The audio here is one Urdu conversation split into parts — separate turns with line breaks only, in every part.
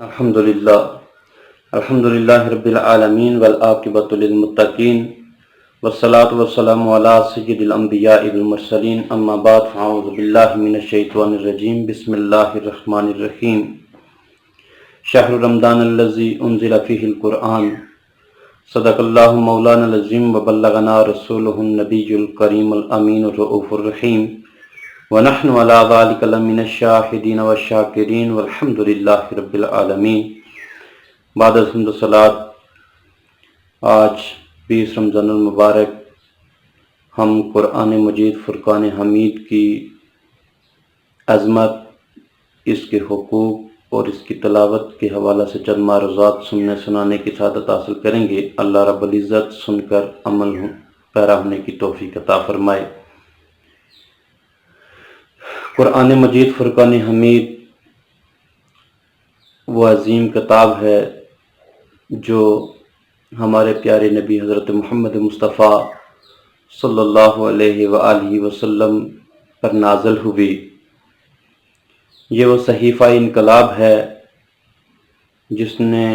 الحمد للہ رب العالمین والعاقبۃ للمتقین والصلاة والسلام علی سید الانبیاء والمرسلین اما بعد فاعوذ باللہ من الشیطان الرجیم بسم اللہ الرحمن الرحیم شہر رمضان الذی انزل فیہ القرآن صدق اللہ مولانا العظیم وبلغنا رسولہ النبی الکریم الامین الرؤوف الرحیم ونحن علی ذلک لمن الشاہدین والشاکرین والحمد للہ رب العالمین۔ بعد از حمد و صلوات، آج 20 رمضان المبارک ہم قرآن مجید فرقان حمید کی عظمت، اس کے حقوق اور اس کی تلاوت کے حوالہ سے چند معروضات سننے سنانے کی سعادت حاصل کریں گے۔ اللہ رب العزت سن کر عمل پیرا ہونے کی توفیق عطا فرمائے۔ قرآن مجید فرقان حمید وہ عظیم کتاب ہے جو ہمارے پیارے نبی حضرت محمد مصطفیٰ صلی اللہ علیہ وآلہ وسلم پر نازل ہوئی۔ یہ وہ صحیفہ انقلاب ہے جس نے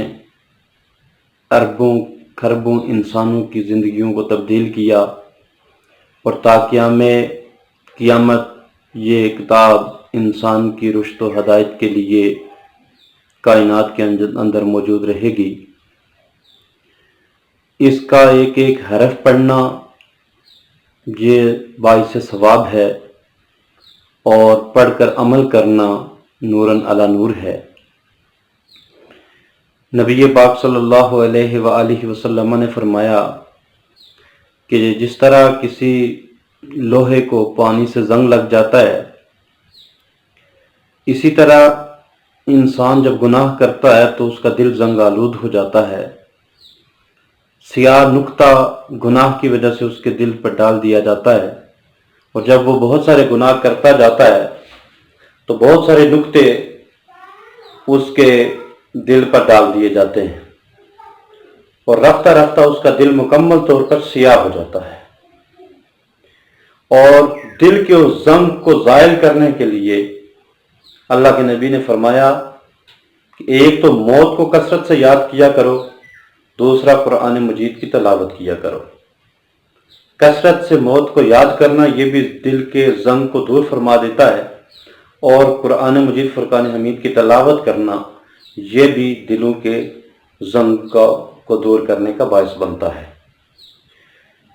اربوں کھربوں انسانوں کی زندگیوں کو تبدیل کیا، اور تا قیامت یہ کتاب انسان کی رشد و ہدایت کے لیے کائنات کے اندر موجود رہے گی۔ اس کا ایک ایک حرف پڑھنا یہ باعث ثواب ہے، اور پڑھ کر عمل کرنا نوراً علی نور ہے۔ نبی پاک صلی اللہ علیہ وآلہ وسلم نے فرمایا کہ جس طرح کسی لوہے کو پانی سے زنگ لگ جاتا ہے، اسی طرح انسان جب گناہ کرتا ہے تو اس کا دل زنگ آلود ہو جاتا ہے۔ سیاہ نقطہ گناہ کی وجہ سے اس کے دل پر ڈال دیا جاتا ہے، اور جب وہ بہت سارے گناہ کرتا جاتا ہے تو بہت سارے نقطے اس کے دل پر ڈال دیے جاتے ہیں، اور رفتہ رفتہ اس کا دل مکمل طور پر سیاہ ہو جاتا ہے۔ اور دل کے اس زنگ کو زائل کرنے کے لیے اللہ کے نبی نے فرمایا کہ ایک تو موت کو کثرت سے یاد کیا کرو، دوسرا قرآن مجید کی تلاوت کیا کرو۔ کثرت سے موت کو یاد کرنا یہ بھی دل کے زنگ کو دور فرما دیتا ہے، اور قرآن مجید فرقان حمید کی تلاوت کرنا یہ بھی دلوں کے زنگ کو دور کرنے کا باعث بنتا ہے۔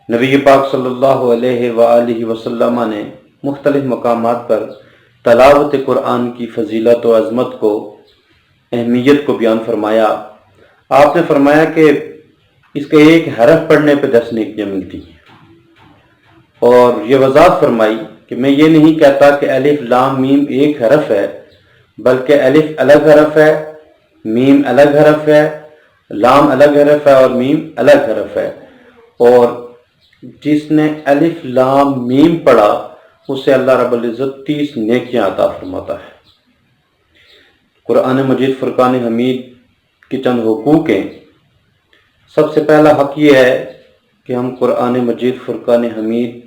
نبی پاک صلی اللہ علیہ وآلہ وسلم نے مختلف مقامات پر تلاوت قرآن کی فضیلت و عظمت کو، اہمیت کو بیان فرمایا۔ آپ نے فرمایا کہ اس کے ایک حرف پڑھنے پہ 10 نیکیاں ملتی ہیں، اور یہ وضاحت فرمائی کہ میں یہ نہیں کہتا کہ الف لام میم ایک حرف ہے، بلکہ الف الگ حرف ہے، میم الگ حرف ہے، لام الگ حرف ہے، اور میم الگ حرف ہے، اور جس نے الف لام میم پڑھا اسے اللہ رب العزت 30 نیکیاں عطا فرماتا ہے۔ قرآن مجید فرقان حمید کی چند حقوق ہیں۔ سب سے پہلا حق یہ ہے کہ ہم قرآن مجید فرقان حمید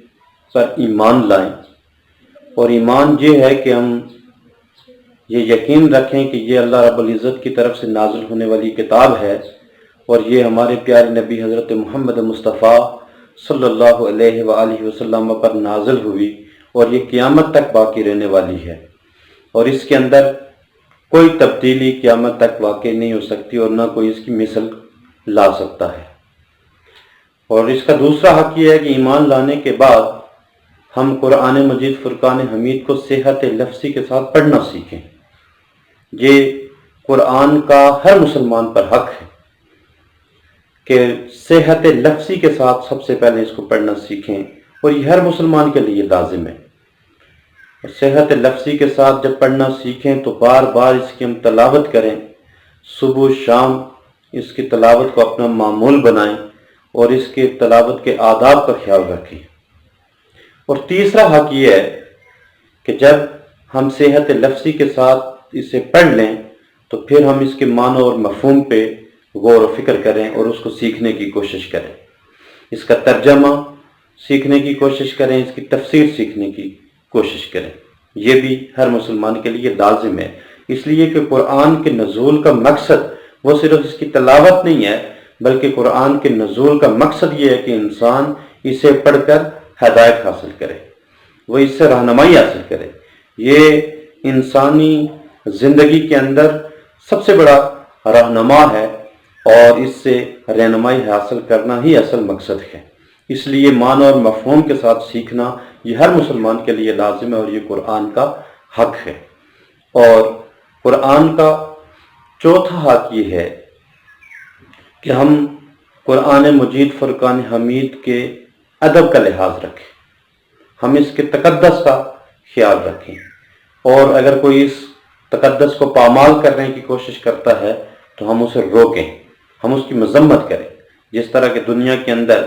پر ایمان لائیں، اور ایمان یہ ہے کہ ہم یہ یقین رکھیں کہ یہ اللہ رب العزت کی طرف سے نازل ہونے والی کتاب ہے، اور یہ ہمارے پیارے نبی حضرت محمد مصطفیٰ صلی اللہ علیہ وآلہ وسلم پر نازل ہوئی، اور یہ قیامت تک باقی رہنے والی ہے، اور اس کے اندر کوئی تبدیلی قیامت تک واقع نہیں ہو سکتی، اور نہ کوئی اس کی مثل لا سکتا ہے۔ اور اس کا دوسرا حق یہ ہے کہ ایمان لانے کے بعد ہم قرآن مجید فرقان حمید کو صحت لفظی کے ساتھ پڑھنا سیکھیں۔ یہ قرآن کا ہر مسلمان پر حق ہے کہ صحت لفظی کے ساتھ سب سے پہلے اس کو پڑھنا سیکھیں، اور یہ ہر مسلمان کے لیے لازم ہے۔ صحت لفظی کے ساتھ جب پڑھنا سیکھیں تو بار بار اس کی ہم تلاوت کریں، صبح شام اس کی تلاوت کو اپنا معمول بنائیں، اور اس کی تلاوت کے آداب کا خیال رکھیں۔ اور تیسرا حق یہ ہے کہ جب ہم صحت لفظی کے ساتھ اسے پڑھ لیں تو پھر ہم اس کے معنی اور مفہوم پہ غور و فکر کریں، اور اس کو سیکھنے کی کوشش کریں، اس کا ترجمہ سیکھنے کی کوشش کریں، اس کی تفسیر سیکھنے کی کوشش کریں۔ یہ بھی ہر مسلمان کے لیے لازم ہے اس لیے کہ قرآن کے نزول کا مقصد وہ صرف اس کی تلاوت نہیں ہے، بلکہ قرآن کے نزول کا مقصد یہ ہے کہ انسان اسے پڑھ کر ہدایت حاصل کرے، وہ اس سے رہنمائی حاصل کرے۔ یہ انسانی زندگی کے اندر سب سے بڑا رہنما ہے، اور اس سے رہنمائی حاصل کرنا ہی اصل مقصد ہے۔ اس لیے معنی اور مفہوم کے ساتھ سیکھنا یہ ہر مسلمان کے لیے لازم ہے، اور یہ قرآن کا حق ہے۔ اور قرآن کا چوتھا حق یہ ہے کہ ہم قرآن مجید فرقان حمید کے ادب کا لحاظ رکھیں، ہم اس کے تقدس کا خیال رکھیں، اور اگر کوئی اس تقدس کو پامال کرنے کی کوشش کرتا ہے تو ہم اسے روکیں، ہم اس کی مذمت کریں۔ جس طرح کہ دنیا کے اندر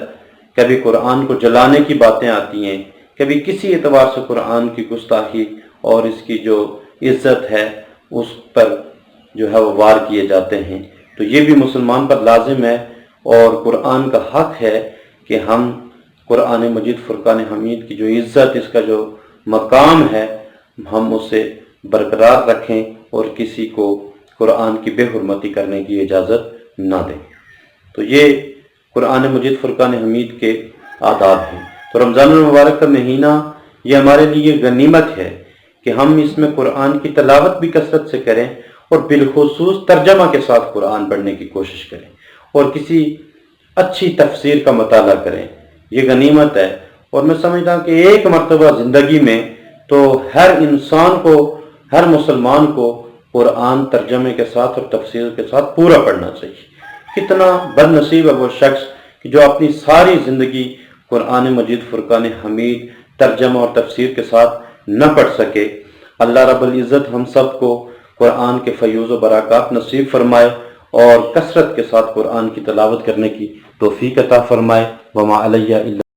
کبھی قرآن کو جلانے کی باتیں آتی ہیں، کبھی کسی اعتبار سے قرآن کی گستاخی اور اس کی جو عزت ہے اس پر جو ہے وہ وار کیے جاتے ہیں، تو یہ بھی مسلمان پر لازم ہے، اور قرآن کا حق ہے کہ ہم قرآن مجید فرقان حمید کی جو عزت، اس کا جو مقام ہے، ہم اسے برقرار رکھیں اور کسی کو قرآن کی بے حرمتی کرنے کی اجازت نہ دیں۔ تو یہ قرآن مجید فرقان حمید کے آداب ہیں۔ تو رمضان المبارک کا مہینہ یہ ہمارے لیے غنیمت ہے کہ ہم اس میں قرآن کی تلاوت بھی کثرت سے کریں، اور بالخصوص ترجمہ کے ساتھ قرآن پڑھنے کی کوشش کریں، اور کسی اچھی تفسیر کا مطالعہ کریں۔ یہ غنیمت ہے، اور میں سمجھتا ہوں کہ ایک مرتبہ زندگی میں تو ہر انسان کو، ہر مسلمان کو قرآن ترجمے کے ساتھ اور تفسیر کے ساتھ پورا پڑھنا چاہیے۔ کتنا بد نصیب ہے وہ شخص کہ جو اپنی ساری زندگی قرآن مجید فرقان حمید ترجمہ اور تفسیر کے ساتھ نہ پڑھ سکے۔ اللہ رب العزت ہم سب کو قرآن کے فیوز و برکات نصیب فرمائے، اور کثرت کے ساتھ قرآن کی تلاوت کرنے کی توفیق عطا فرمائے۔ وما علیہ الا